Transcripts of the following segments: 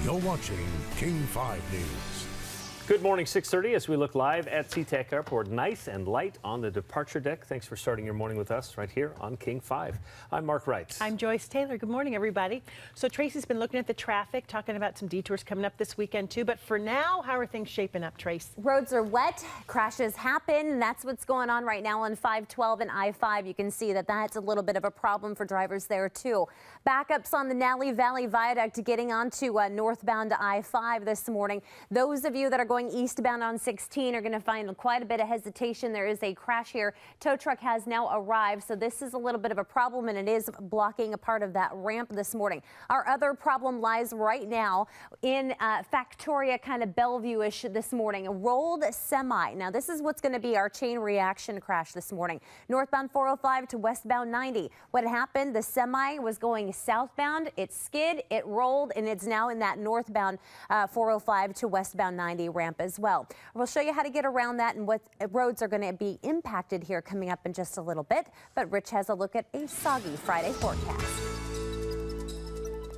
You're watching King 5 News. Good morning, 6:30 as we look live at SeaTac Airport. Nice and light on the departure deck. Thanks for starting your morning with us right here on King 5. I'm Mark Wright. I'm Joyce Taylor. Good morning, everybody. So Tracy's been looking at the traffic, talking about some detours coming up this weekend too. But for now, how are things shaping up, Trace? Roads are wet, crashes happen. That's what's going on right now on 512 and I-5. You can see that that's a little bit of a problem for drivers there too. Backups on the Nally Valley Viaduct getting onto northbound I-5 this morning. Those of you that are going eastbound on 16 are going to find quite a bit of hesitation. There is a crash here. Tow truck has now arrived, so this is a little bit of a problem, and it is blocking a part of that ramp this morning. Our other problem lies right now in Factoria, kind of Bellevue-ish this morning. A rolled semi. Now, this is what's going to be our chain reaction crash this morning. Northbound 405 to westbound 90. What happened? The semi was going southbound. It skid, it rolled, and it's now in that northbound 405 to westbound 90 ramp as well. We'll show you how to get around that and what roads are going to be impacted here coming up in just a little bit. But Rich has a look at a soggy Friday forecast.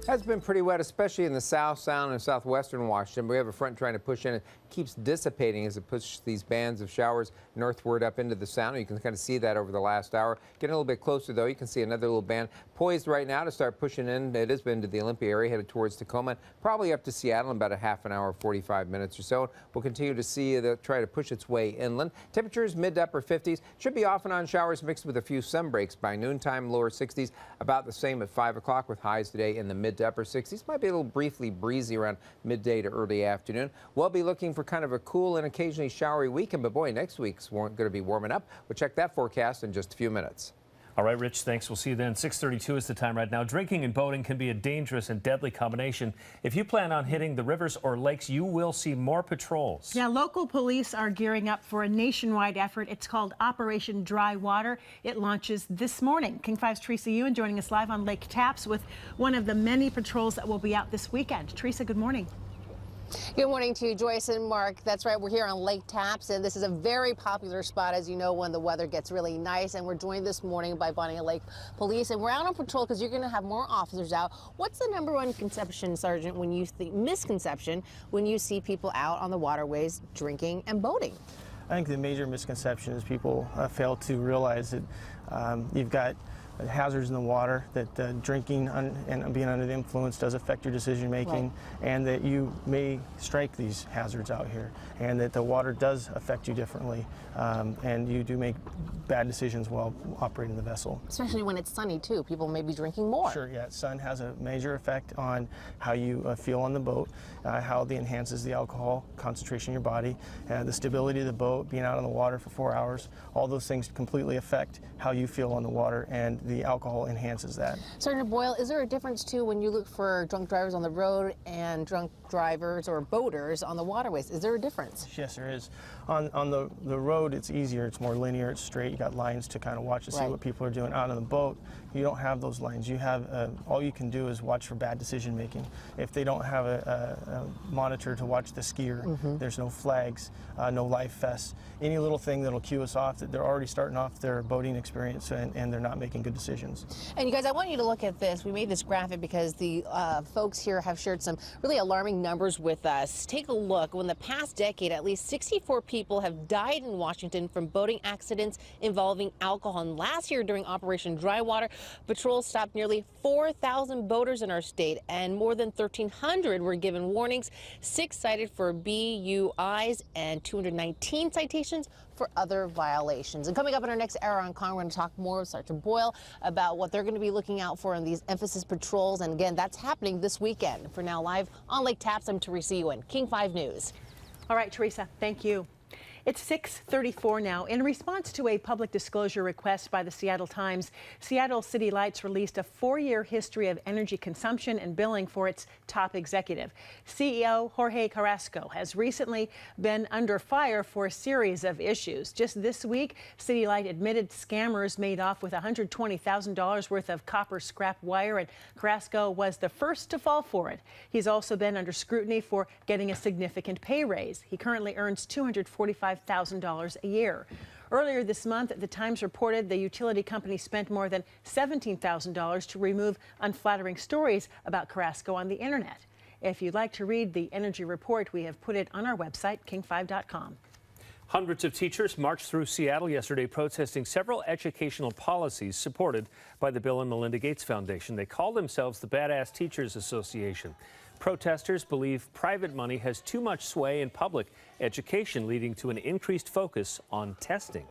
Has been pretty wet, especially in the South Sound and southwestern Washington. We have a front trying to push in. It keeps dissipating as it pushes these bands of showers northward up into the Sound. You can kind of see that over the last hour. Getting a little bit closer, though, you can see another little band poised right now to start pushing in. It has been to the Olympia area, headed towards Tacoma, probably up to Seattle in about a half an hour, 45 minutes or so. We'll continue to see it try to push its way inland. Temperatures mid to upper 50s. Should be off and on showers mixed with a few sun breaks by noontime, lower 60s. About the same at 5 o'clock with highs today in the mid to upper 60s. Might be a little briefly breezy around midday to early afternoon. We'll be looking for kind of a cool and occasionally showery weekend, but boy, next week's going to be warming up. We'll check that forecast in just a few minutes. All right, Rich, thanks. We'll see you then. 6:32 is the time right now. Drinking and boating can be a dangerous and deadly combination. If you plan on hitting the rivers or lakes, you will see more patrols. Yeah, local police are gearing up for a nationwide effort. It's called Operation Dry Water. It launches this morning. King 5's Teresa Ewan joining us live on Lake Tapps with one of the many patrols that will be out this weekend. Teresa, good morning. Good morning to you, Joyce and Mark. That's right, we're here on Lake Tapps, and this is a very popular spot, as you know, when the weather gets really nice. And we're joined this morning by Bonnie Lake Police, and we're out on patrol because you're going to have more officers out. What's the number one conception, Sergeant, when you think misconception when you see people out on the waterways drinking and boating? I think the major misconception is people fail to realize that you've got hazards in the water, that drinking and being under the influence does affect your decision making, right, and that you may strike these hazards out here, and that the water does affect you differently, and you do make bad decisions while operating the vessel. Especially when it's sunny too. People may be drinking more. Sure, yeah. Sun has a major effect on how you feel on the boat, how it enhances the alcohol concentration in your body, the stability of the boat, being out on the water for 4 hours. All those things completely affect how you feel on the water, and the alcohol enhances that. Sergeant Boyle, is there a difference too when you look for drunk drivers on the road and drunk drivers or boaters on the waterways? Is there a difference? Yes, there is. On the road, it's easier, it's more linear, it's straight. You got lines to kind of watch to see what people are doing. Out on the boat, you don't have those lines. You have all you can do is watch for bad decision making. If they don't have a monitor to watch the skier, there's no flags, no life vests, any little thing that'll cue us off that they're already starting off their boating experience and they're not making good decisions. And you guys, I want you to look at this. We made this graphic because the folks here have shared some really alarming numbers with us. Take a look. In the past decade, at least 64 people have died in Washington from boating accidents involving alcohol. And last year during Operation Dry Water, patrols stopped nearly 4,000 boaters in our state, and more than 1,300 were given warnings, 6 cited for BUIs, and 219 citations for other violations. And coming up in our next hour on Con, we're going to talk more with Sergeant Boyle about what they're going to be looking out for in these emphasis patrols. And again, that's happening this weekend. For now, live on Lake Tapps, I'm Teresa Ewan, King 5 News. All right, Teresa, thank you. It's 6:34 now. In response to a public disclosure request by the Seattle Times, Seattle City Lights released a 4-year history of energy consumption and billing for its top executive. CEO Jorge Carrasco has recently been under fire for a series of issues. Just this week, City Light admitted scammers made off with $120,000 worth of copper scrap wire, and Carrasco was the first to fall for it. He's also been under scrutiny for getting a significant pay raise. He currently earns $245,000 a year. Earlier this month, the Times reported the utility company spent more than $17,000 to remove unflattering stories about Carrasco on the internet. If you'd like to read the energy report, we have put it on our website, king5.com. Hundreds of teachers marched through Seattle yesterday protesting several educational policies supported by the Bill and Melinda Gates Foundation. They call themselves the Badass Teachers Association. Protesters believe private money has too much sway in public education, leading to an increased focus on testing.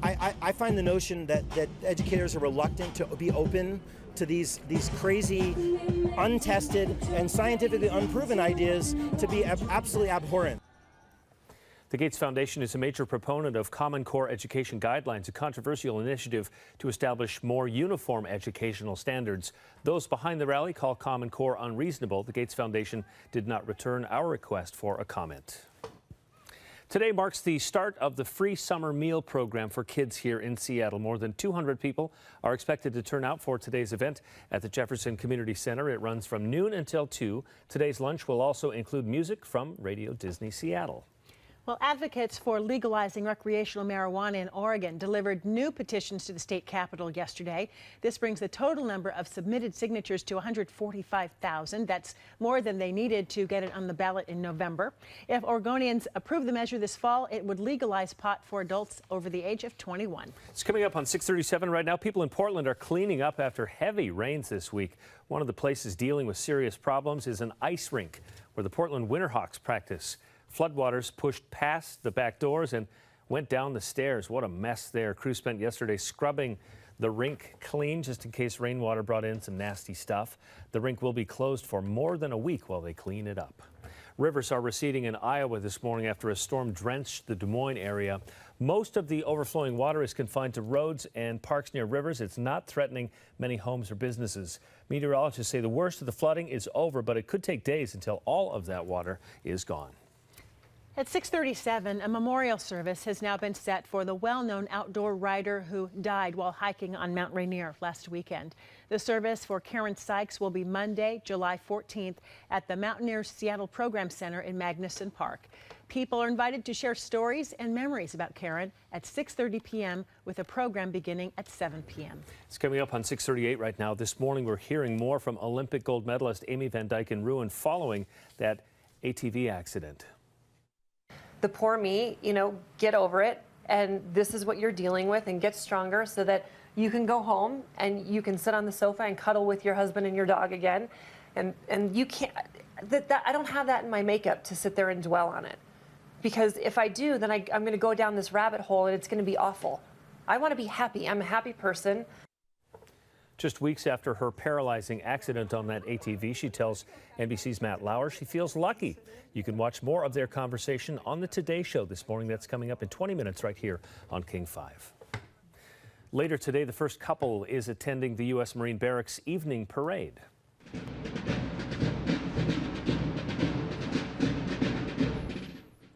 I find the notion that educators are reluctant to be open to these crazy, untested, and scientifically unproven ideas to be absolutely abhorrent. The Gates Foundation is a major proponent of Common Core education guidelines, a controversial initiative to establish more uniform educational standards. Those behind the rally call Common Core unreasonable. The Gates Foundation did not return our request for a comment. Today marks the start of the free summer meal program for kids here in Seattle. More than 200 people are expected to turn out for today's event at the Jefferson Community Center. It runs from noon until 2. Today's lunch will also include music from Radio Disney Seattle. Well, advocates for legalizing recreational marijuana in Oregon delivered new petitions to the state capitol yesterday. This brings the total number of submitted signatures to 145,000. That's more than they needed to get it on the ballot in November. If Oregonians approve the measure this fall, it would legalize pot for adults over the age of 21. It's coming up on 6:37 right now. People in Portland are cleaning up after heavy rains this week. One of the places dealing with serious problems is an ice rink where the Portland Winterhawks practice. Floodwaters pushed past the back doors and went down the stairs. What a mess there. Crews spent yesterday scrubbing the rink clean just in case rainwater brought in some nasty stuff. The rink will be closed for more than a week while they clean it up. Rivers are receding in Iowa this morning after a storm drenched the Des Moines area. Most of the overflowing water is confined to roads and parks near rivers. It's not threatening many homes or businesses. Meteorologists say the worst of the flooding is over, but it could take days until all of that water is gone. At 6:37, a memorial service has now been set for the well-known outdoor rider who died while hiking on Mount Rainier last weekend. The service for Karen Sykes will be Monday, July 14th at the Mountaineers Seattle Program Center in Magnuson Park. People are invited to share stories and memories about Karen at 6:30 p.m. with a program beginning at 7 p.m. It's coming up on 6:38 right now. This morning we're hearing more from Olympic gold medalist Amy Van Dyken-Ruin following that ATV accident. The poor me, get over it, and this is what you're dealing with, and get stronger so that you can go home and you can sit on the sofa and cuddle with your husband and your dog again. And you can't, I don't have that in my makeup to sit there and dwell on it. Because if I do, then I'm going to go down this rabbit hole and it's going to be awful. I want to be happy. I'm a happy person. Just weeks after her paralyzing accident on that ATV, she tells NBC's Matt Lauer she feels lucky. You can watch more of their conversation on the Today Show this morning. That's coming up in 20 minutes right here on King 5. Later today, the first couple is attending the U.S. Marine Barracks evening parade.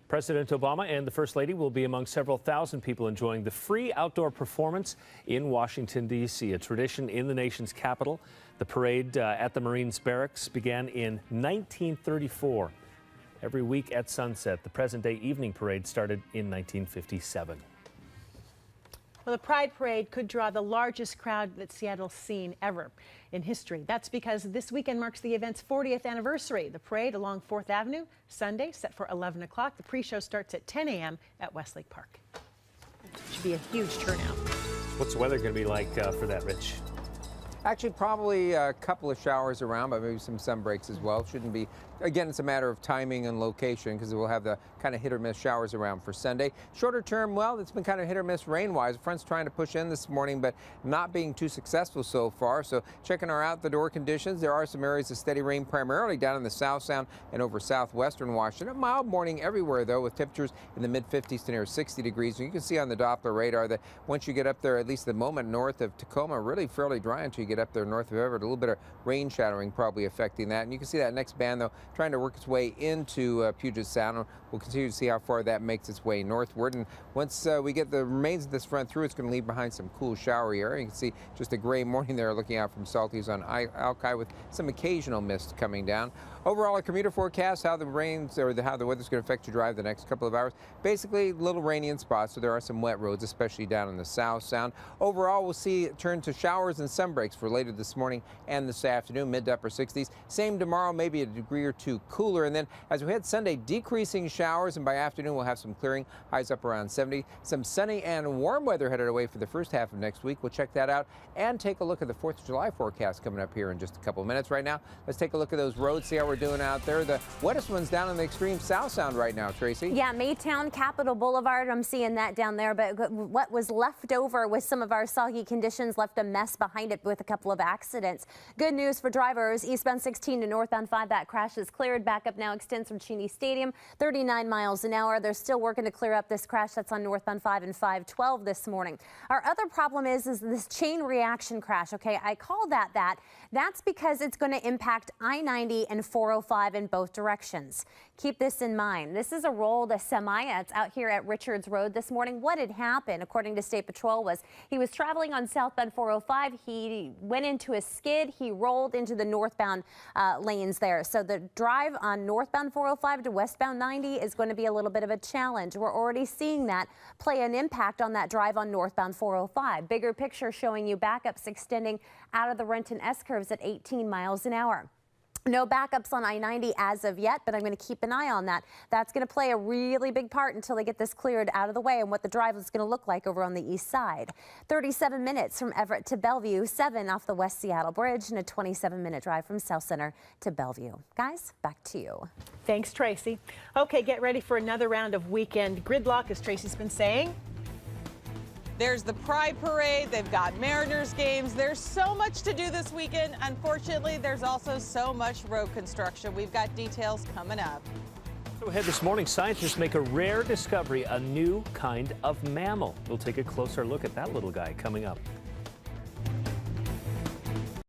President Obama and the First Lady will be among several thousand people enjoying the free outdoor performance in Washington, D.C., a tradition in the nation's capital. The parade at the Marines Barracks began in 1934. Every week at sunset, the present-day evening parade started in 1957. Well, the Pride Parade could draw the largest crowd that Seattle's seen ever in history. That's because this weekend marks the event's 40th anniversary. The parade along 4th Avenue, Sunday, set for 11 o'clock. The pre-show starts at 10 a.m. at Westlake Park. Should be a huge turnout. What's the weather going to be like for that, Rich? Actually, probably a couple of showers around, but maybe some sun breaks as well. Shouldn't be, again, it's a matter of timing and location because we'll have the kind of hit or miss showers around for Sunday. Shorter term, well, it's been kind of hit or miss rain-wise. The front's trying to push in this morning, but not being too successful so far. So checking our out-the-door conditions, there are some areas of steady rain primarily down in the South Sound and over southwestern Washington. A mild morning everywhere, though, with temperatures in the mid-50s to near 60 degrees. And you can see on the Doppler radar that once you get up there, at least the moment north of Tacoma, really fairly dry until you get up there north of Everett. A little bit of rain shadowing probably affecting that. And you can see that next band, though, trying to work its way into Puget Sound. We'll continue to see how far that makes its way northward. And once we get the remains of this front through, it's going to leave behind some cool showery area. You can see just a gray morning there looking out from Salties on Alki with some occasional mist coming down. Overall, a commuter forecast, how the rains or how the weather's going to affect your drive the next couple of hours. Basically, a little rainy in spots, so there are some wet roads, especially down in the South Sound. Overall, we'll see it turn to showers and sun breaks for for later this morning and this afternoon, mid to upper 60s. Same tomorrow, maybe a degree or two cooler. And then as we head Sunday, decreasing showers, and by afternoon we'll have some clearing, highs up around 70. Some sunny and warm weather headed away for the first half of next week. We'll check that out and take a look at the 4th of July forecast coming up here in just a couple of minutes. Right now, let's take a look at those roads, see how we're doing out there. The wettest one's down in the extreme South Sound right now, Tracy. Yeah, Maytown, Capitol Boulevard, I'm seeing that down there. But what was left over with some of our soggy conditions left a mess behind it with a couple of accidents. Good news for drivers. Eastbound 16 to northbound 5, that crash is cleared. Backup now extends from Cheney Stadium, 39 miles an hour. They're still working to clear up this crash that's on northbound 5 and 512 this morning. Our other problem is this chain reaction crash. Okay, I call that. That's because it's going to impact I-90 and 405 in both directions. Keep this in mind. This is a rolled semi. It's out here at Richards Road this morning. What had happened, according to State Patrol, was he was traveling on southbound 405. He went into a skid. He rolled into the northbound lanes there. So the drive on northbound 405 to westbound 90 is going to be a little bit of a challenge. We're already seeing that play an impact on that drive on northbound 405. Bigger picture showing you backups extending out of the Renton S-curves at 18 miles an hour. No backups on I-90 as of yet, but I'm going to keep an eye on that. That's going to play a really big part until they get this cleared out of the way and what the drive is going to look like over on the east side. 37 minutes from Everett to Bellevue, 7 off the West Seattle Bridge, and a 27-minute drive from South Center to Bellevue. Guys, back to you. Thanks, Tracy. Okay, get ready for another round of weekend gridlock, as Tracy's been saying. There's the Pride Parade, they've got Mariners games. There's so much to do this weekend. Unfortunately, there's also so much road construction. We've got details coming up. So ahead this morning, scientists make a rare discovery, a new kind of mammal. We'll take a closer look at that little guy coming up.